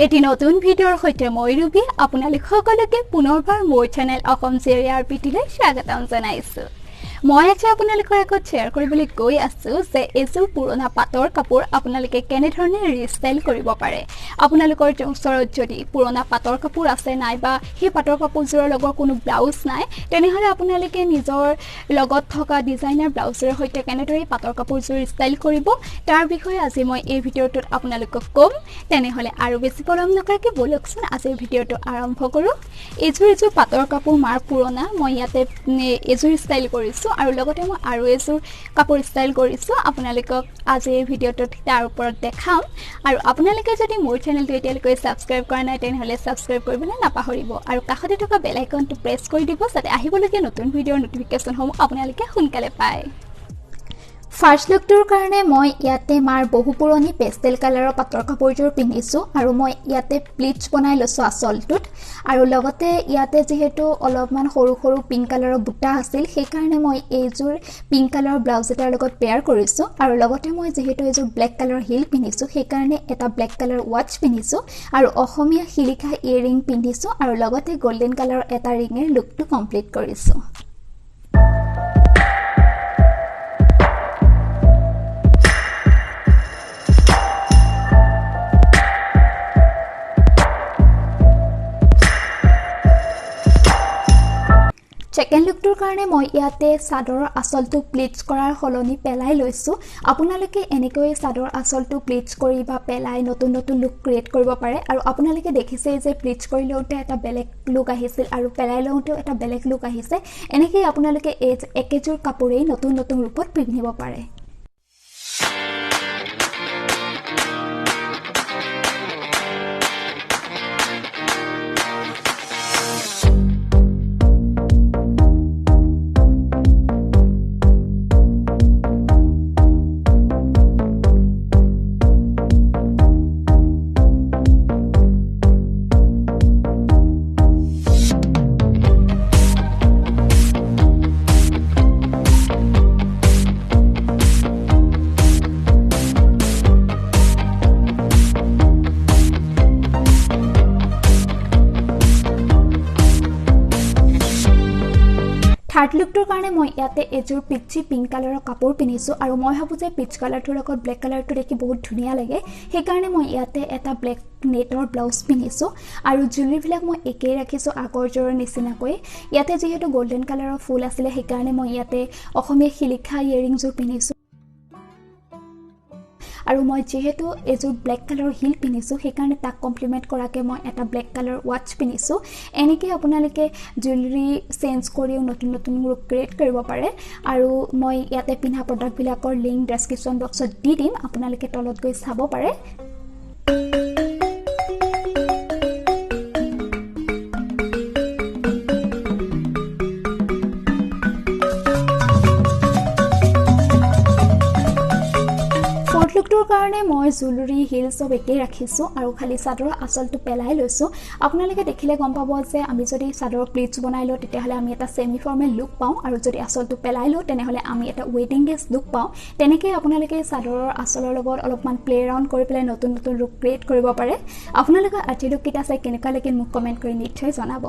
এটি নতুন ভিডিওৰ হৈতে মই ৰূপী আপোনালোক সকলোকে পুনৰবাৰ মোৰ চেনেল অসম জিয়ৰী RPT লৈ স্বাগতম জনাইছো মই আজি আপোনালোকৰ আগত শ্বেয়াৰ কৰিবলৈ গৈ আছো যে এযোৰ পুৰণা পাটৰ কাপোৰ আপোনালোকে কেনে ধৰণে ৰিষ্টাইল কৰিব পাৰে আপোনালোকৰ ওচৰত যদি পুৰণা পাটৰ কাপোৰ আছে নাইবা সেই পাটৰ কাপোৰযোৰৰ লগত কোনো ব্লাউজ নাই তেনেহলে আপোনালোকে নিজৰ লগত থকা ডিজাইনাৰ ব্লাউজৰ হৈতে কেনেদৰে পাটৰ কাপোৰযোৰ ষ্টাইল কৰিব তাৰ বিষয়ে আজি মই এই ভিডিওটোত আপোনালোকক কম তেনেহলে আৰু বেছি পলম নকৰাকৈ বলকচোন আজিৰ ভিডিওটো আৰম্ভ কৰো এযোৰ পাটৰ কাপোৰ মাৰ পুৰণা মই ইয়াতে এযোৰ ষ্টাইল কৰিছো আৰু লগতে মই আৰু এযোৰ কাপোৰ ষ্টাইল কৰিছো আপোনালোকক আজি এই ভিডিওটোত তাৰ ওপৰত দেখাম আৰু আপোনালোকে যদি মোৰ চেনেলটো এতিয়ালৈকে সাবস্ক্ৰাইব কৰা নাই তেনেহলে সাবস্ক্ৰাইব কৰিবলৈ নাপাহৰিব আৰু কাষতে থকা বেল আইকনটো প্ৰেছ কৰি দিব যাতে আহিবলগীয়া নতুন ভিডিওৰ নটিফিকেশনসমূহ আপোনালোকে সোনকালে পায় ফাৰ্স্ট লুকটোৰ কাৰণে মই ইয়াতে মাৰ বহু পুৰণি পেষ্টেল কালাৰৰ পাটৰ কাপোৰযোৰ পিন্ধিছো আৰু মই ইয়াতে প্লিটছ বনাই লৈছো আসলটোত আৰু লগতে ইয়াতে যেহেতু অলপমান সৰু সৰু পিংক কালাৰৰ বুটা আছিল সেই কাৰণে মই এইযোৰ পিংক কালাৰৰ ব্লাউজ এটাৰ লগত পেয়াৰ কৰিছো আৰু লগতে মই যেহেতু এইযোৰ ব্লেক কালাৰৰ হিল পিন্ধিছো সেই কাৰণে এটা ব্লেক কালাৰৰ ওৱাচ পিন্ধিছো আৰু অসমীয়া শিলিখা ইয়েৰিং পিন্ধিছো আৰু লগতে গোল্ডেন কালাৰৰ এটা ৰিঙৰ লুকটো কমপ্লিট কৰিছো সেকেন্ড লুকটোৰ কাৰণে মই ইয়াতে চাদৰৰ আসলটো প্লিটছ কৰাৰ হলনি পেলাই লৈছো আপোনালোকে এনেকৈ চাদৰ আসলটো প্লিটছ কৰি বা পেলাই নতুন নতুন লুক ক্ৰিয়েট কৰিব পাৰে আৰু আপোনালোকে দেখিছে যে প্লিটছ কৰি লওঁতে এটা বেলেগ লুক আহিছিল আৰু পেলাই লওঁতেও এটা বেলেগ লুক আহিছে এনেকৈ আপোনালোকে একেযোৰ কাপোৰেই নতুন নতুন ৰূপত পিন্ধিব পাৰে থাৰ্ড লুকটোৰ কাৰণে মই ইয়াতে এযোৰ পিচি পিংক কালাৰৰ কাপোৰ পিন্ধিছো আৰু মই ভাবো যে পিচ কালাৰটোৰ লগত ব্লেক কালাৰটো দেখি বহুত ধুনীয়া লাগে সেই কাৰণে মই ইয়াতে এটা ব্লেক নেটৰ ব্লাউজ পিন্ধিছো আৰু জুৱেলাৰীবিলাক মই একেই ৰাখিছো আগৰযোৰৰ নিচিনাকৈ ইয়াতে যেহেতু গোল্ডেন কালাৰৰ ফুল আছিল সেই কাৰণে মই ইয়াতে অসমীয়া শিলিখা ইয়েৰিংযোৰ পিন্ধিছো আৰু মই যেহেতু এযোৰ ব্লেক কালাৰৰ হিল পিন্ধিছো সেই কাৰণে তাক কমপ্লিমেন্ট কৰাকে মই এটা ব্লেক কালাৰ ওৱাচ পিন্ধিছো এনেকৈ আপোনালোকে জুৱেলাৰী চেঞ্জ কৰিও নতুন নতুন লুক ক্ৰিয়েট কৰিব পাৰে আৰু মই ইয়াতে পিন্ধা প্ৰডাক্টবিলাকৰ লিংক ডেসক্ৰিপচন বক্সত দি দিম আপোনালোকে তলত গৈ চাব পাৰে লুকটোৰ কাৰণে মই জুৱেলাৰী হিল সব একেই ৰাখিছো আৰু খালি চাদৰৰ আসলটো পেলাই লৈছো আপোনালোকে দেখিলে গম পাব যে আমি যদি চাদৰৰ প্লিটছ বনাই লওঁ তেতিয়াহলে আমি এটা সেমি ফৰ্মেল লুক পাওঁ আৰু যদি আসলটো পেলাই লওঁ তেনেহলে আমি এটা ৱেডিং ড্ৰেছ লুক পাওঁ তেনেকৈ আপোনালোকে চাদৰৰ আসলৰ লগত অলপমান প্লে ৰাউণ্ড কৰি পেলাই নতুন নতুন লুক ক্ৰিয়েট কৰিব পাৰে আপোনালোকে আজি লুক কিটা চাই কেনেকুৱা লাগে মোক কমেন্ট কৰি নিশ্চয় জনাব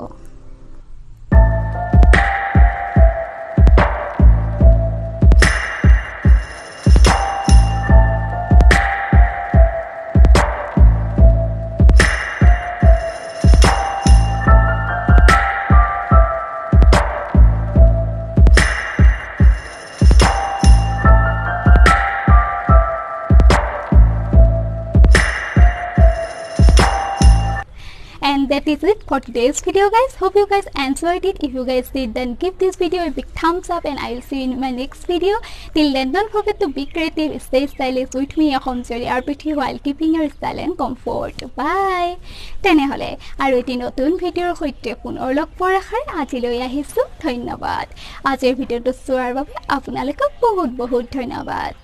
And that is it for today's video guys hope you guys enjoyed it if you guys did then give this video a big thumbs up and I will see you in my next video till then don't forget to be creative stay stylish with me Axom Jiyori RPT while keeping your style and comfort bye তেনেহলে আৰু এটি নতুন ভিডিওৰ হৈতে পুনৰ লগ পোৱাৰ আশাৰে আজিলৈ আহিছো ধন্যবাদ আজিৰ ভিডিওটো চোৱাৰ বাবে আপোনালোকক বহুত বহুত ধন্যবাদ